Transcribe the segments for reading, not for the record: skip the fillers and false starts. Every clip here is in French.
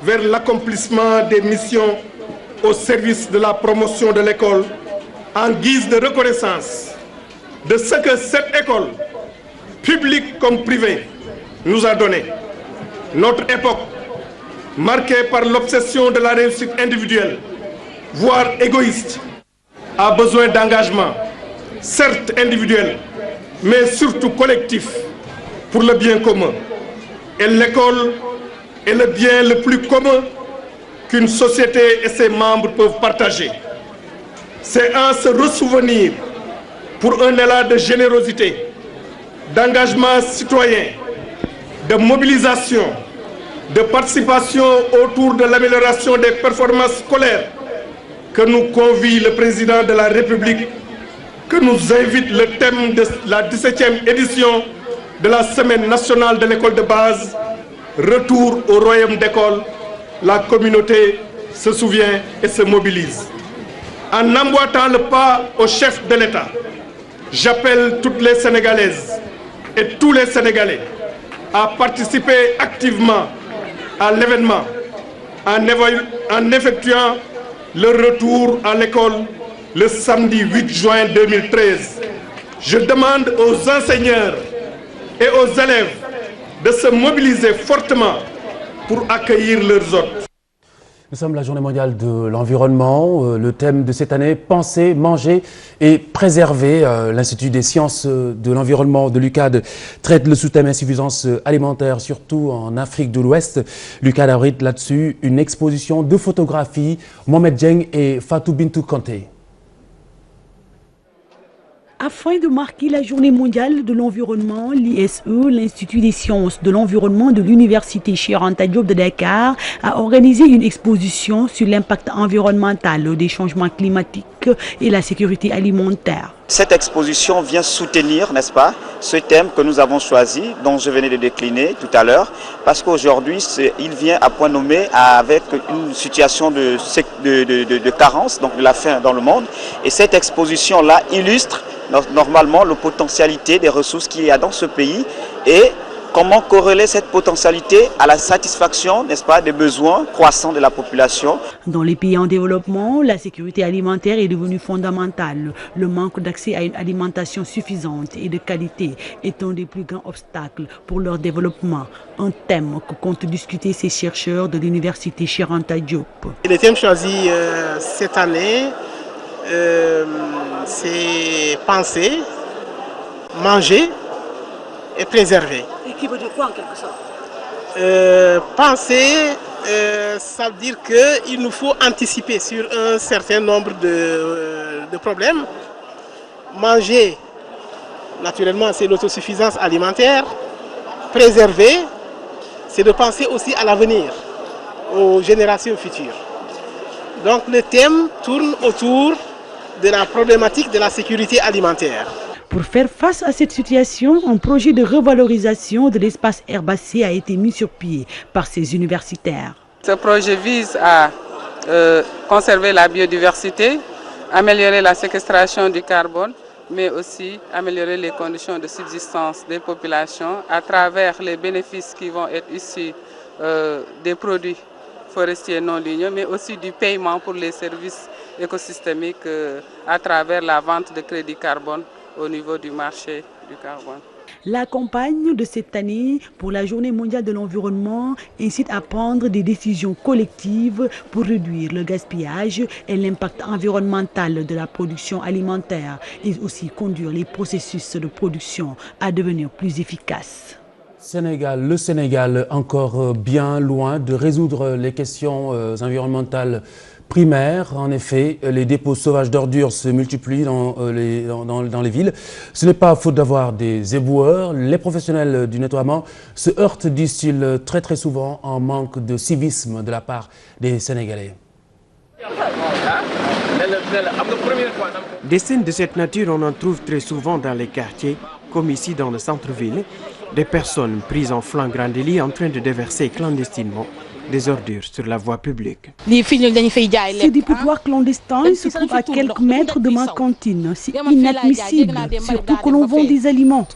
vers l'accomplissement des missions au service de la promotion de l'école en guise de reconnaissance de ce que cette école, publique comme privée, nous a donné. Notre époque, marquée par l'obsession de la réussite individuelle, voire égoïste, a besoin d'engagement, certes individuel, mais surtout collectif, pour le bien commun. Et l'école est le bien le plus commun qu'une société et ses membres peuvent partager. C'est en se ressouvenir pour un élan de générosité, d'engagement citoyen, de mobilisation, de participation autour de l'amélioration des performances scolaires que nous convie le président de la République, que nous invite le thème de la 17e édition de la Semaine nationale de l'école de base, Retour au royaume d'école. La communauté se souvient et se mobilise. En emboîtant le pas au chef de l'État, j'appelle toutes les Sénégalaises et tous les Sénégalais à participer activement à l'événement en effectuant le retour à l'école le samedi 8 juin 2013. Je demande aux enseignants et aux élèves de se mobiliser fortement pour accueillir leurs hôtes. Nous sommes la journée mondiale de l'environnement. Le thème de cette année, penser, manger et préserver. L'Institut des sciences de l'environnement de l'UCAD traite le sous-thème insuffisance alimentaire, surtout en Afrique de l'Ouest. L'UCAD abrite là-dessus une exposition de photographies. Mohamed Dieng et Fatou Bintou Kanté. Afin de marquer la journée mondiale de l'environnement, l'ISE, l'Institut des sciences de l'environnement de l'Université Cheikh Anta Diop de Dakar, a organisé une exposition sur l'impact environnemental des changements climatiques et la sécurité alimentaire. Cette exposition vient soutenir, n'est-ce pas, ce thème que nous avons choisi, dont je venais de décliner tout à l'heure, parce qu'aujourd'hui, il vient à point nommé avec une situation de carence, donc de la faim dans le monde. Et cette exposition-là illustre normalement la potentialité des ressources qu'il y a dans ce pays et comment corréler cette potentialité à la satisfaction, n'est-ce pas, des besoins croissants de la population. Dans les pays en développement, la sécurité alimentaire est devenue fondamentale. Le manque d'accès à une alimentation suffisante et de qualité est un des plus grands obstacles pour leur développement. Un thème que comptent discuter ces chercheurs de l'Université Cheikh Anta Diop. Le thème choisi cette année, c'est penser, manger et préserver. Et qui veut dire quoi en quelque sorte? Penser, ça veut dire qu'il nous faut anticiper sur un certain nombre de problèmes. Manger, naturellement, c'est l'autosuffisance alimentaire. Préserver, c'est de penser aussi à l'avenir, aux générations futures. Donc le thème tourne autour de la problématique de la sécurité alimentaire. Pour faire face à cette situation, un projet de revalorisation de l'espace herbacé a été mis sur pied par ces universitaires. Ce projet vise à conserver la biodiversité, améliorer la séquestration du carbone, mais aussi améliorer les conditions de subsistance des populations à travers les bénéfices qui vont être issus des produits forestiers non ligneux, mais aussi du paiement pour les services écosystémiques à travers la vente de crédits carbone au niveau du marché du carbone. La campagne de cette année pour la Journée mondiale de l'environnement incite à prendre des décisions collectives pour réduire le gaspillage et l'impact environnemental de la production alimentaire et aussi conduire les processus de production à devenir plus efficaces. Le Sénégal encore bien loin de résoudre les questions environnementales primaires. En effet, les dépôts sauvages d'ordures se multiplient dans les villes. Ce n'est pas faute d'avoir des éboueurs. Les professionnels du nettoiement se heurtent, disent-ils, très souvent en manque de civisme de la part des Sénégalais. Des scènes de cette nature, on en trouve très souvent dans les quartiers, comme ici dans le centre-ville. Des personnes prises en flagrant délit en train de déverser clandestinement des ordures sur la voie publique. Ces dépotoirs clandestins se trouvent à quelques mètres de ma cantine. C'est inadmissible, surtout que l'on vend des aliments.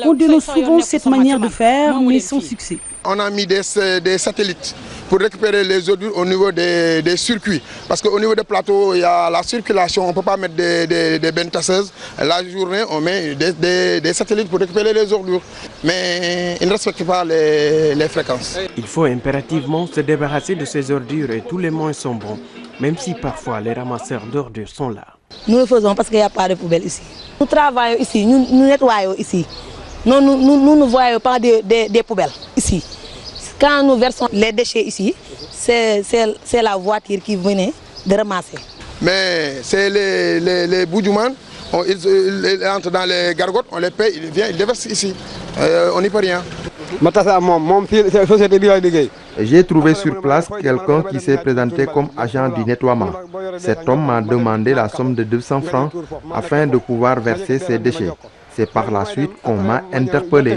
On dénonce souvent cette manière de faire, mais sans succès. On a mis des satellites pour récupérer les ordures au niveau des circuits. Parce qu'au niveau des plateaux, il y a la circulation, on ne peut pas mettre des bennes tasseuses. La journée, on met des satellites pour récupérer les ordures. Mais ils ne respectent pas les fréquences. Il faut impérativement se débarrasser de ces ordures et tous les moyens sont bons, même si parfois les ramasseurs d'ordures sont là. Nous le faisons parce qu'il n'y a pas de poubelle ici. Nous travaillons ici, nous nettoyons ici. Nous ne voyons pas des poubelles ici. Quand nous versons les déchets ici, c'est la voiture qui venait de ramasser. Mais c'est les boudjoumans, ils entrent dans les gargotes, on les paye, ils viennent, ils déversent ici. On n'y peut rien. J'ai trouvé sur place quelqu'un qui s'est présenté comme agent du nettoiement. Cet homme m'a demandé la somme de 200 francs afin de pouvoir verser ses déchets. C'est par la suite qu'on m'a interpellé.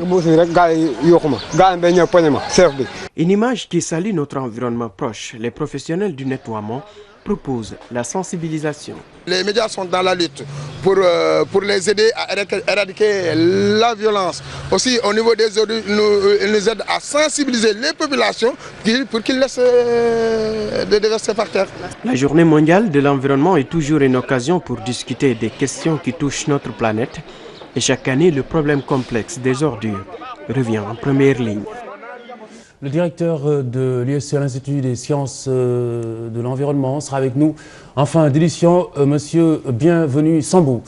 Une image qui salue notre environnement proche. Les professionnels du nettoiement proposent la sensibilisation. Les médias sont dans la lutte pour les aider à éradiquer la violence. Aussi, au niveau des ordures, ils nous aident à sensibiliser les populations pour qu'ils laissent de déverser par terre. La journée mondiale de l'environnement est toujours une occasion pour discuter des questions qui touchent notre planète. Et chaque année, le problème complexe des ordures revient en première ligne. Le directeur de l'ISE, l'Institut des sciences de l'environnement, sera avec nous en fin d'édition, Monsieur Bienvenu Sambou.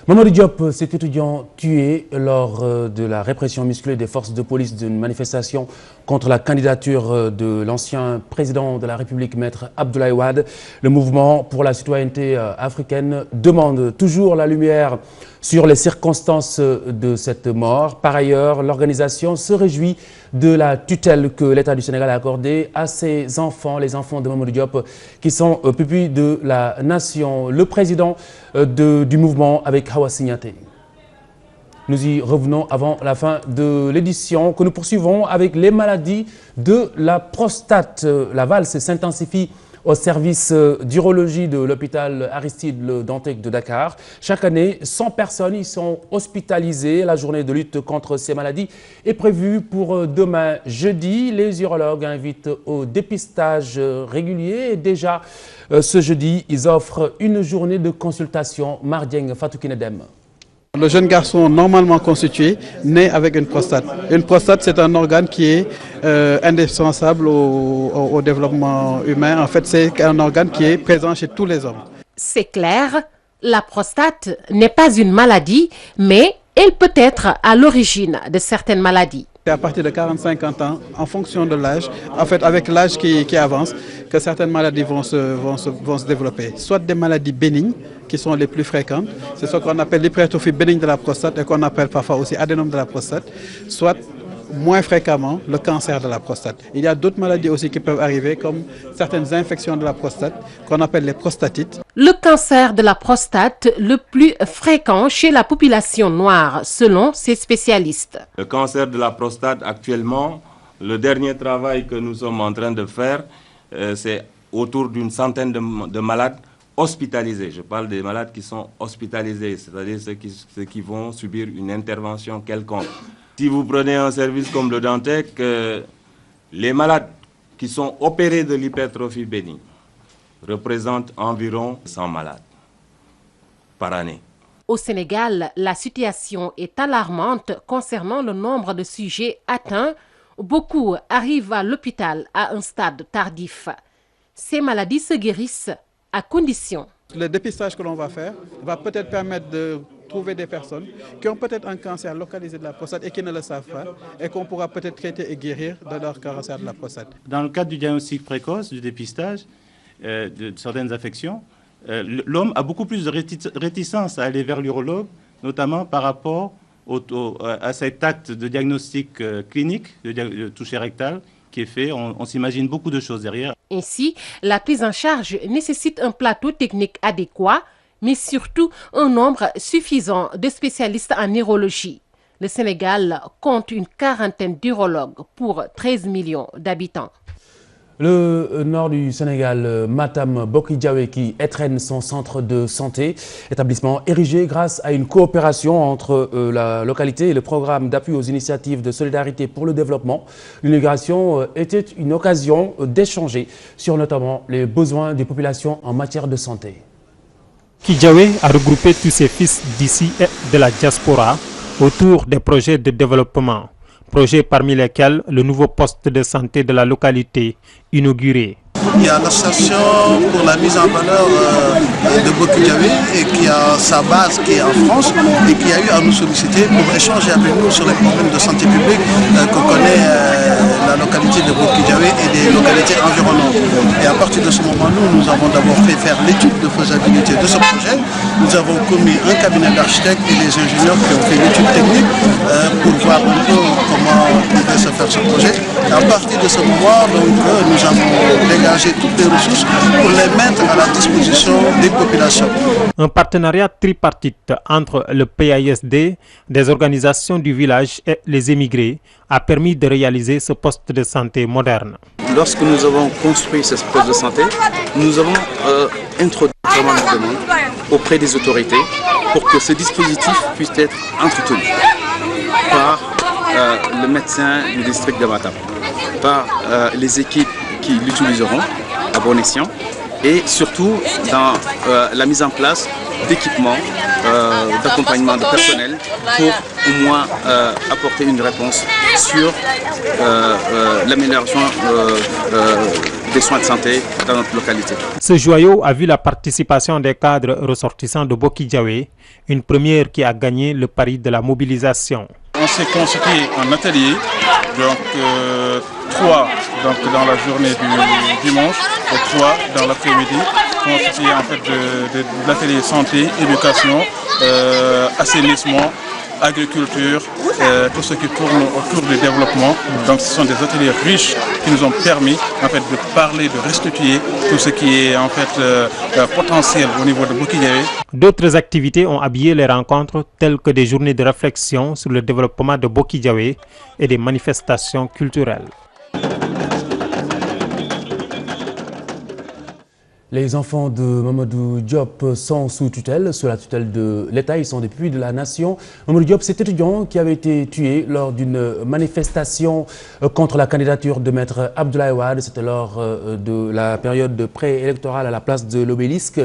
Mamadou Diop, cet étudiant tué lors de la répression musclée des forces de police d'une manifestation contre la candidature de l'ancien président de la République, Maître Abdoulaye Wade. Le mouvement pour la citoyenneté africaine demande toujours la lumière sur les circonstances de cette mort. Par ailleurs, l'organisation se réjouit de la tutelle que l'État du Sénégal a accordée à ses enfants, les enfants de Mamadou Diop, qui sont pupilles de la nation. Le président du mouvement avec Hawa Signaté. Nous y revenons avant la fin de l'édition que nous poursuivons avec les maladies de la prostate. La valse s'intensifie au service d'urologie de l'hôpital Aristide Le Dantec de Dakar. Chaque année, 100 personnes y sont hospitalisées. La journée de lutte contre ces maladies est prévue pour demain jeudi. Les urologues invitent au dépistage régulier. Et déjà, ce jeudi, ils offrent une journée de consultation. Mardieng Fatou Kinedem. Le jeune garçon normalement constitué naît avec une prostate. Une prostate, c'est un organe qui est indispensable au développement humain. En fait, c'est un organe qui est présent chez tous les hommes. C'est clair, la prostate n'est pas une maladie, mais elle peut être à l'origine de certaines maladies. C'est à partir de 40-50 ans, en fonction de l'âge, en fait avec l'âge qui avance, que certaines maladies vont se développer. Soit des maladies bénignes, qui sont les plus fréquentes, c'est ce qu'on appelle l'hypertrophie bénigne de la prostate et qu'on appelle parfois aussi adénome de la prostate, soit moins fréquemment le cancer de la prostate. Il y a d'autres maladies aussi qui peuvent arriver, comme certaines infections de la prostate, qu'on appelle les prostatites. Le cancer de la prostate le plus fréquent chez la population noire, selon ces spécialistes. Le cancer de la prostate, actuellement, le dernier travail que nous sommes en train de faire, c'est autour d'une centaine de malades hospitalisés. Je parle des malades qui sont hospitalisés, c'est-à-dire ceux qui vont subir une intervention quelconque. Si vous prenez un service comme le Dantec, les malades qui sont opérés de l'hypertrophie bénigne représentent environ 100 malades par année. Au Sénégal, la situation est alarmante concernant le nombre de sujets atteints. Beaucoup arrivent à l'hôpital à un stade tardif. Ces maladies se guérissent à condition. Le dépistage que l'on va faire va peut-être permettre de trouver des personnes qui ont peut-être un cancer localisé de la prostate et qui ne le savent pas et qu'on pourra peut-être traiter et guérir de leur cancer de la prostate. Dans le cadre du diagnostic précoce, du dépistage de certaines affections, l'homme a beaucoup plus de réticence à aller vers l'urologue, notamment par rapport à cet acte de diagnostic clinique, de toucher rectal, qui est fait. On s'imagine beaucoup de choses derrière. Ainsi, la prise en charge nécessite un plateau technique adéquat, mais surtout un nombre suffisant de spécialistes en urologie. Le Sénégal compte une quarantaine d'urologues pour 13 millions d'habitants. Le nord du Sénégal, Matam Boki-Diawé, qui étrenne son centre de santé, établissement érigé grâce à une coopération entre la localité et le programme d'appui aux initiatives de solidarité pour le développement. L'inauguration était une occasion d'échanger sur notamment les besoins des populations en matière de santé. Boki-Diawé a regroupé tous ses fils d'ici et de la diaspora autour des projets de développement. Projets parmi lesquels le nouveau poste de santé de la localité inauguré. Il y a l'association pour la mise en valeur de Boki-Diawé et qui a sa base qui est en France et qui a eu à nous solliciter pour échanger avec nous sur les problèmes de santé publique que connaît la localité de Boki-Diawé et des localités environnantes. Et à partir de ce moment, nous avons d'abord fait faire l'étude de faisabilité de ce projet. Nous avons commis un cabinet d'architectes et des ingénieurs qui ont fait l'étude technique pour voir un peu comment pouvait se faire ce projet. Et à partir de ce moment, donc, nous avons dégager toutes les ressources pour les mettre à la disposition des populations. Un partenariat tripartite entre le PAISD, des organisations du village et les émigrés a permis de réaliser ce poste de santé moderne. Lorsque nous avons construit ce poste de santé, nous avons introduit vraiment une demande auprès des autorités pour que ce dispositif puisse être entretenu par le médecin du district de Matam, par les équipes qui l'utiliseront à bon escient et surtout dans la mise en place d'équipements d'accompagnement de personnel pour au moins apporter une réponse sur l'amélioration des soins de santé dans notre localité. Ce joyau a vu la participation des cadres ressortissants de Boki-Diawé, une première qui a gagné le pari de la mobilisation. On s'est constitué en atelier, donc 3 dans la journée du dimanche et 3 dans l'après-midi, constitué en fait de l'atelier santé, éducation, assainissement, agriculture, tout ce qui tourne autour du développement. Donc ce sont des ateliers riches qui nous ont permis en fait de parler, de restituer tout ce qui est en fait potentiel au niveau de Boki-Diawé. D'autres activités ont habillé les rencontres telles que des journées de réflexion sur le développement de Boki-Diawé et des manifestations culturelles. Les enfants de Mamadou Diop sont sous la tutelle de l'État. Ils sont des pupilles de la nation. Mamadou Diop, cet étudiant qui avait été tué lors d'une manifestation contre la candidature de Maître Abdoulaye Wade. C'était lors de la période préélectorale à la place de l'Obélisque.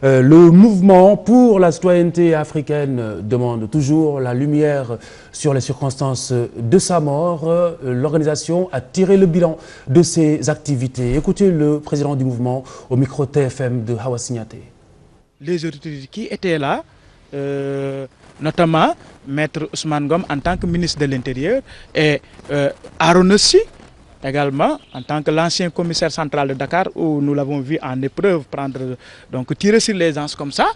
Le mouvement pour la citoyenneté africaine demande toujours la lumière sur les circonstances de sa mort. L'organisation a tiré le bilan de ses activités. Écoutez le président du mouvement au micro TFM de Hawa Signaté. Les autorités qui étaient là, notamment Maître Ousmane Ngom en tant que ministre de l'Intérieur et Harouna Sy également en tant que l'ancien commissaire central de Dakar, où nous l'avons vu en épreuve tirer sur les gens comme ça.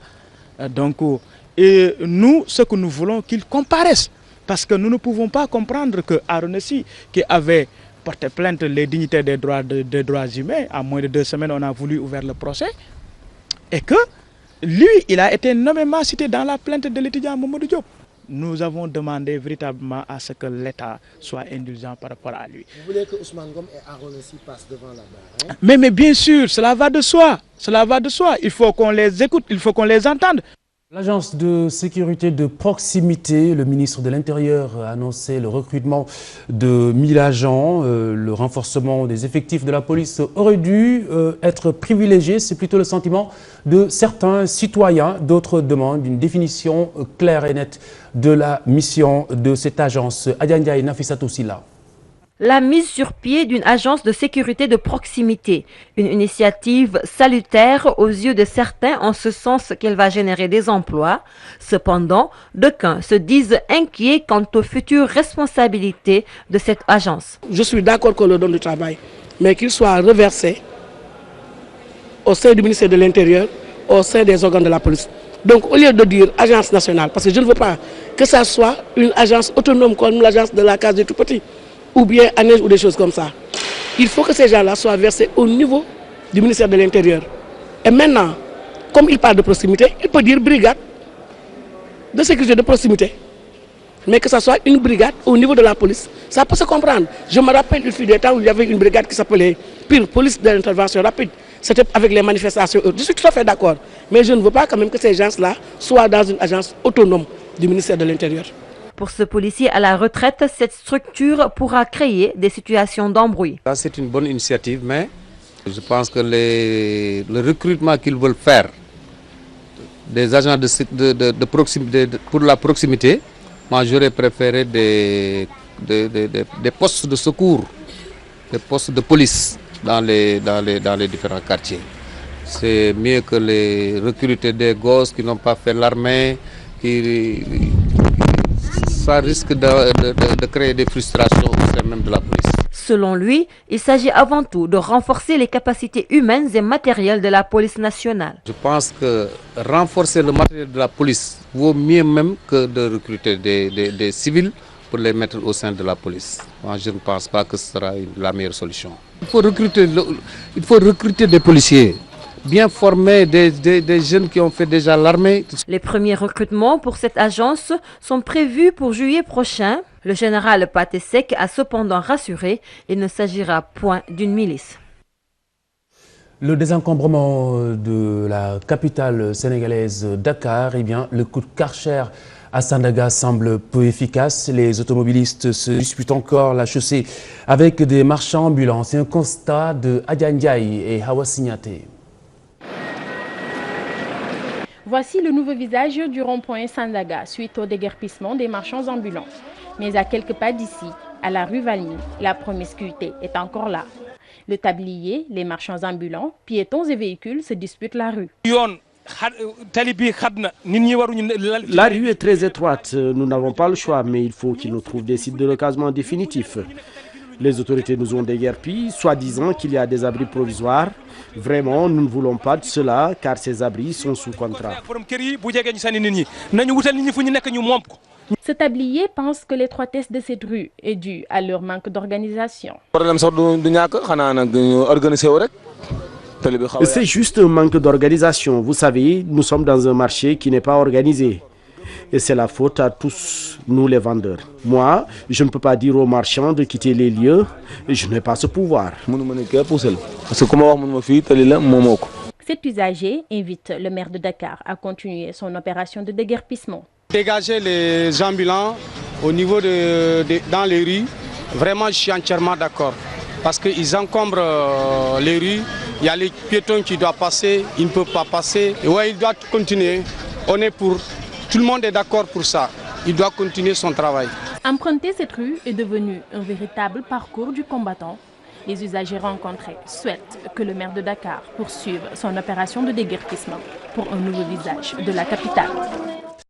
Et nous, ce que nous voulons, qu'ils comparaissent. Parce que nous ne pouvons pas comprendre que Harouna Sy, qui avait porté plainte les dignitaires des droits humains, en moins de 2 semaines, on a voulu ouvrir le procès, et que lui, il a été nommément cité dans la plainte de l'étudiant Mamadou Diop. Nous avons demandé véritablement à ce que l'État soit indulgent par rapport à lui. Vous voulez que Ousmane Ngom et Harouna Sy passent devant la barre, hein? Mais bien sûr, cela va de soi. Cela va de soi. Il faut qu'on les écoute, il faut qu'on les entende. L'agence de sécurité de proximité, le ministre de l'Intérieur a annoncé le recrutement de 1000 agents. Le renforcement des effectifs de la police aurait dû être privilégié. C'est plutôt le sentiment de certains citoyens. D'autres demandent une définition claire et nette de la mission de cette agence. Adiandia et Nafissatou Silla. La mise sur pied d'une agence de sécurité de proximité, une initiative salutaire aux yeux de certains en ce sens qu'elle va générer des emplois. Cependant, d'aucuns se disent inquiets quant aux futures responsabilités de cette agence. Je suis d'accord qu'on leur donne du travail, mais qu'il soit reversé au sein du ministère de l'Intérieur, au sein des organes de la police. Donc au lieu de dire agence nationale, parce que je ne veux pas que ça soit une agence autonome comme l'agence de la case des tout-petits, ou bien à neige ou des choses comme ça. Il faut que ces gens-là soient versés au niveau du ministère de l'Intérieur. Et maintenant, comme il parle de proximité, il peut dire brigade de sécurité de proximité. Mais que ça soit une brigade au niveau de la police, ça peut se comprendre. Je me rappelle, il fut des temps où il y avait une brigade qui s'appelait pire, police de l'intervention rapide, c'était avec les manifestations. Je suis tout à fait d'accord. Mais je ne veux pas quand même que ces gens-là soient dans une agence autonome du ministère de l'Intérieur. Pour ce policier à la retraite, cette structure pourra créer des situations d'embrouille. C'est une bonne initiative, mais je pense que le recrutement qu'ils veulent faire des agents de proximité, pour la proximité, moi j'aurais préféré des postes de secours, des postes de police dans les différents quartiers. C'est mieux que les recruter des gosses qui n'ont pas fait l'armée, ça risque de créer des frustrations au sein même de la police. Selon lui, il s'agit avant tout de renforcer les capacités humaines et matérielles de la police nationale. Je pense que renforcer le matériel de la police vaut mieux même que de recruter des civils pour les mettre au sein de la police. Moi, je ne pense pas que ce sera la meilleure solution. Il faut recruter des policiers bien formés, des jeunes qui ont fait déjà l'armée. Les premiers recrutements pour cette agence sont prévus pour juillet prochain. Le général Patesek a cependant rassuré, il ne s'agira point d'une milice. Le désencombrement de la capitale sénégalaise Dakar, eh bien, le coup de Karcher à Sandaga semble peu efficace. Les automobilistes se disputent encore la chaussée avec des marchands ambulants. C'est un constat de Adja Ndiaye et Hawa Signaté. Voici le nouveau visage du rond-point Sandaga suite au déguerpissement des marchands ambulants. Mais à quelques pas d'ici, à la rue Valmy, la promiscuité est encore là. Le tablier, les marchands ambulants, piétons et véhicules se disputent la rue. La rue est très étroite, nous n'avons pas le choix, mais il faut qu'ils nous trouvent des sites de recasement définitifs. Les autorités nous ont déguerpis, soi-disant qu'il y a des abris provisoires. Vraiment, nous ne voulons pas de cela, car ces abris sont sous contrat. Ce tablier pense que l'étroitesse de cette rue est due à leur manque d'organisation. C'est juste un manque d'organisation. Vous savez, nous sommes dans un marché qui n'est pas organisé. Et c'est la faute à tous, nous les vendeurs. Moi, je ne peux pas dire aux marchands de quitter les lieux. Je n'ai pas ce pouvoir. Cet usager invite le maire de Dakar à continuer son opération de déguerpissement. Dégager les ambulants au niveau dans les rues, vraiment je suis entièrement d'accord. Parce qu'ils encombrent les rues, il y a les piétons qui doivent passer, ils ne peuvent pas passer. Et ouais, il doit continuer. Tout le monde est d'accord pour ça. Il doit continuer son travail. Emprunter cette rue est devenu un véritable parcours du combattant. Les usagers rencontrés souhaitent que le maire de Dakar poursuive son opération de déguerpissement pour un nouveau visage de la capitale.